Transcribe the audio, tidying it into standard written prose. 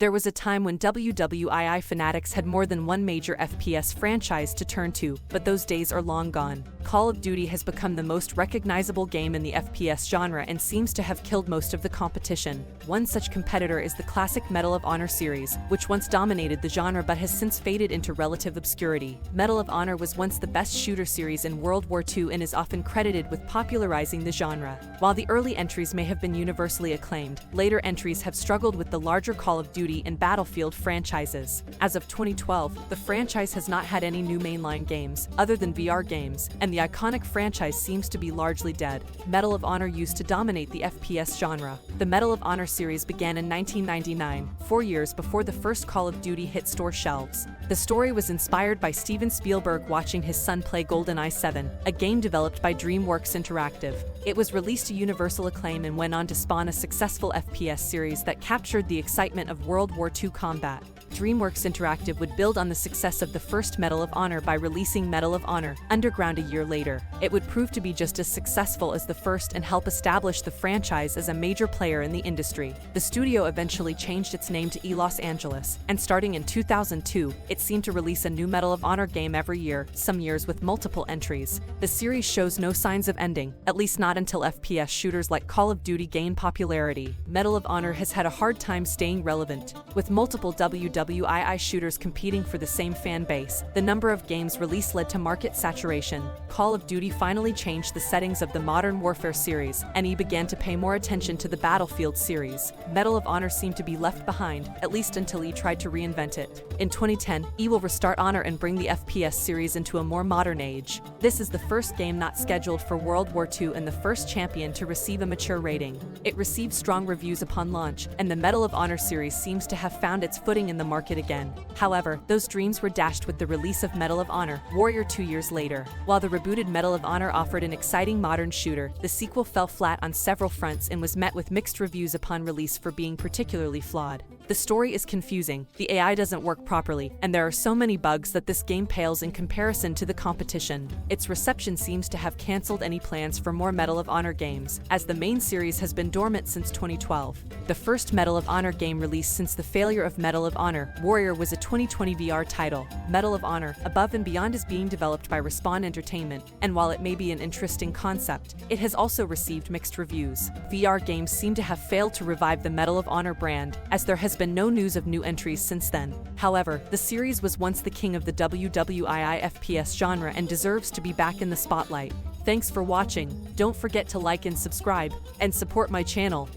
There was a time when WWII fanatics had more than one major FPS franchise to turn to, but those days are long gone. Call of Duty has become the most recognizable game in the FPS genre and seems to have killed most of the competition. One such competitor is the classic Medal of Honor series, which once dominated the genre but has since faded into relative obscurity. Medal of Honor was once the best shooter series in World War II and is often credited with popularizing the genre. While the early entries may have been universally acclaimed, later entries have struggled with the larger Call of Duty and Battlefield franchises. As of 2012, the franchise has not had any new mainline games, other than VR games, and the iconic franchise seems to be largely dead. Medal of Honor used to dominate the FPS genre. The Medal of Honor series began in 1999, 4 years before the first Call of Duty hit store shelves. The story was inspired by Steven Spielberg watching his son play GoldenEye 7, a game developed by DreamWorks Interactive. It was released to universal acclaim and went on to spawn a successful FPS series that captured the excitement of World War II combat. DreamWorks Interactive would build on the success of the first Medal of Honor by releasing Medal of Honor Underground a year later. It would prove to be just as successful as the first and help establish the franchise as a major player in the industry. The studio eventually changed its name to Los Angeles, and starting in 2002, it seemed to release a new Medal of Honor game every year, some years with multiple entries. The series shows no signs of ending, at least not until FPS shooters like Call of Duty gain popularity. Medal of Honor has had a hard time staying relevant. With multiple WWII shooters competing for the same fan base, the number of games released led to market saturation. Call of Duty finally changed the settings of the Modern Warfare series, and he began to pay more attention to the Battlefield series. Medal of Honor seemed to be left behind, at least until he tried to reinvent it. In 2010, he will restart Honor and bring the FPS series into a more modern age. This is the first game not scheduled for World War II and the first champion to receive a mature rating. It received strong reviews upon launch, and the Medal of Honor series seems to have found its footing in the market again. However, those dreams were dashed with the release of Medal of Honor Warrior 2 years later. While the rebooted Medal of Honor offered an exciting modern shooter, the sequel fell flat on several fronts and was met with mixed reviews upon release for being particularly flawed. The story is confusing, the AI doesn't work properly, and there are so many bugs that this game pales in comparison to the competition. Its reception seems to have cancelled any plans for more Medal of Honor games, as the main series has been dormant since 2012. The first Medal of Honor game released since the failure of Medal of Honor Warrior was a 2020 VR title. Medal of Honor Above and Beyond is being developed by Respawn Entertainment, and while it may be an interesting concept, it has also received mixed reviews. VR games seem to have failed to revive the Medal of Honor brand, as there has been no news of new entries since then. However, the series was once the king of the WWII FPS genre and deserves to be back in the spotlight. Thanks for watching. Don't forget to like and subscribe, and support my channel.